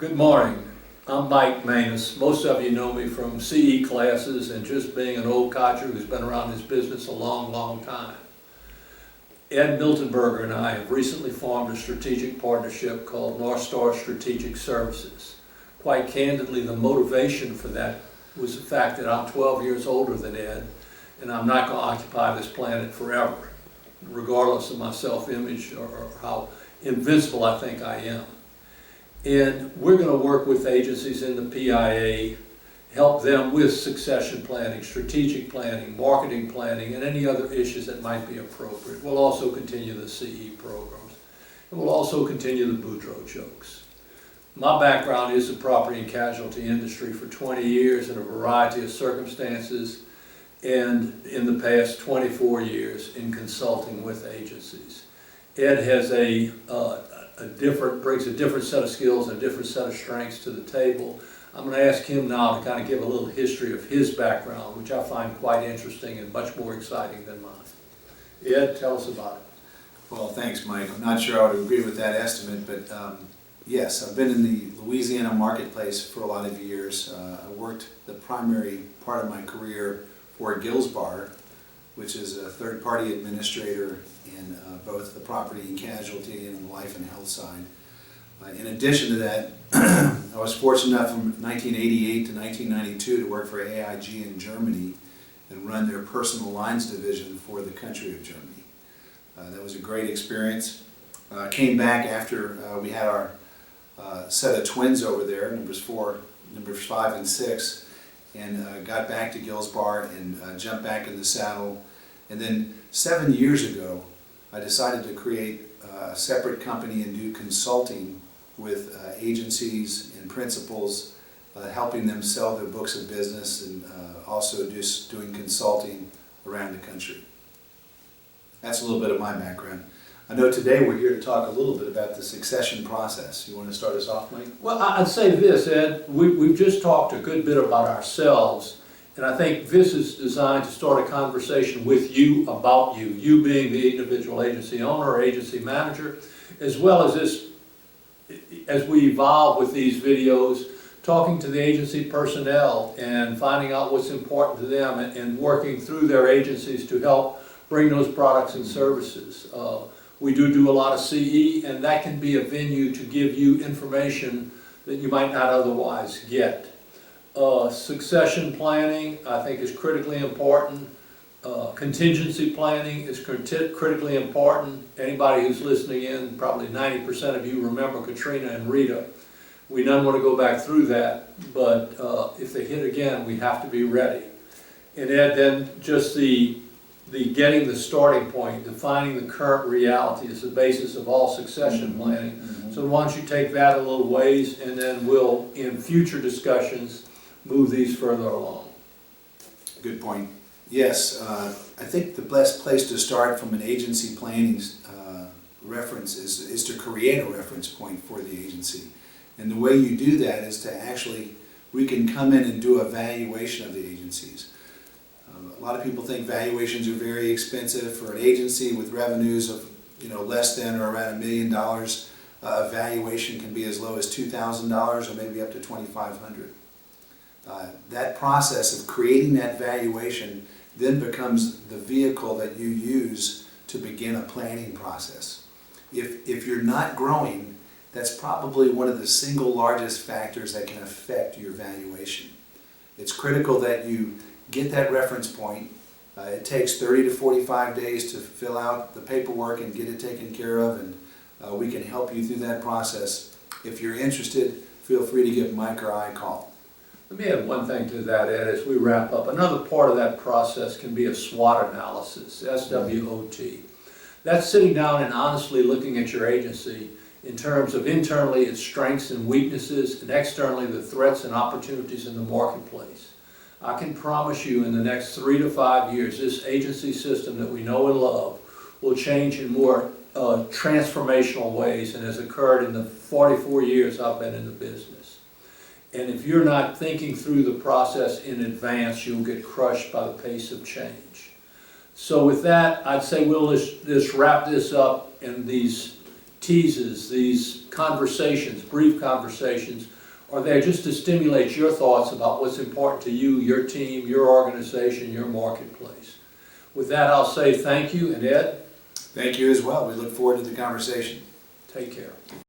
Good morning. I'm Mike Manus. Most of you know me from CE classes and just being an old codger who's been around this business a long, long time. Ed Miltenberger and I have recently formed a strategic partnership called North Star Strategic Services. Quite candidly, the motivation for that was the fact that I'm 12 years older than Ed, and I'm not going to occupy this planet forever, regardless of my self-image or how invincible I think I am. And we're going to work with agencies in the PIA, help them with succession planning, strategic planning, marketing planning, and any other issues that might be appropriate. We'll also continue the CE programs. And we'll also continue the Boudreaux jokes. My background is the property and casualty industry for 20 years in a variety of circumstances, and in the past 24 years in consulting with agencies. Ed has brings a different set of skills and a different set of strengths to the table. I'm going to ask him now to kind of give a little history of his background, which I find quite interesting and much more exciting than mine. Ed, tell us about it. Well, thanks, Mike. I'm not sure I would agree with that estimate, but yes, I've been in the Louisiana marketplace for a lot of years. I worked the primary part of my career for Gilsbar, which is a third-party administrator in both the property and casualty and the life and health side. In addition to that, I was fortunate enough from 1988 to 1992 to work for AIG in Germany and run their personal lines division for the country of Germany. That was a great experience. Came back after we had our set of twins over there, numbers 5 and 6, and got back to Gilsbar and jumped back in the saddle. And then 7 years ago, I decided to create a separate company and do consulting with agencies and principals, helping them sell their books of business, and also just doing consulting around the country. That's a little bit of my background. I know today we're here to talk a little bit about the succession process. You want to start us off, Mike? Well, I'd say this, Ed. We've just talked a good bit about ourselves, and I think this is designed to start a conversation with you about you, you being the individual agency owner or agency manager, as well as this, as we evolve with these videos, talking to the agency personnel and finding out what's important to them and working through their agencies to help bring those products and services. We do a lot of CE, and that can be a venue to give you information that you might not otherwise get. Succession planning, I think, is critically important. Contingency planning is critically important. Anybody who's listening in, probably 90% of you remember Katrina and Rita. We don't want to go back through that, but if they hit again, we have to be ready. And then just the getting the starting point, defining the current reality is the basis of all succession planning. So why don't you take that a little ways, and then we'll, in future discussions, move these further along. Good point. Yes, I think the best place to start from an agency planning reference is to create a reference point for the agency. And the way you do that is to actually, we can come in and do a valuation of the agencies. A lot of people think valuations are very expensive. For an agency with revenues of less than or around $1 million, a valuation can be as low as $2,000 or maybe up to $2,500. That process of creating that valuation then becomes the vehicle that you use to begin a planning process. If you're not growing, that's probably one of the single largest factors that can affect your valuation. It's critical that you get that reference point. It takes 30 to 45 days to fill out the paperwork and get it taken care of, and we can help you through that process. If you're interested, feel free to give Mike or I a call. Let me add one thing to that, Ed, as we wrap up. Another part of that process can be a SWOT analysis, S-W-O-T. That's sitting down and honestly looking at your agency in terms of internally its strengths and weaknesses, and externally the threats and opportunities in the marketplace. I can promise you in the next 3 to 5 years, this agency system that we know and love will change in more transformational ways than has occurred in the 44 years I've been in the business. And if you're not thinking through the process in advance, you'll get crushed by the pace of change. So with that, I'd say we'll just wrap this up in these teases, these conversations, brief conversations, are there just to stimulate your thoughts about what's important to you, your team, your organization, your marketplace. With that, I'll say thank you, and Ed, Thank you as well. We look forward to the conversation. take care.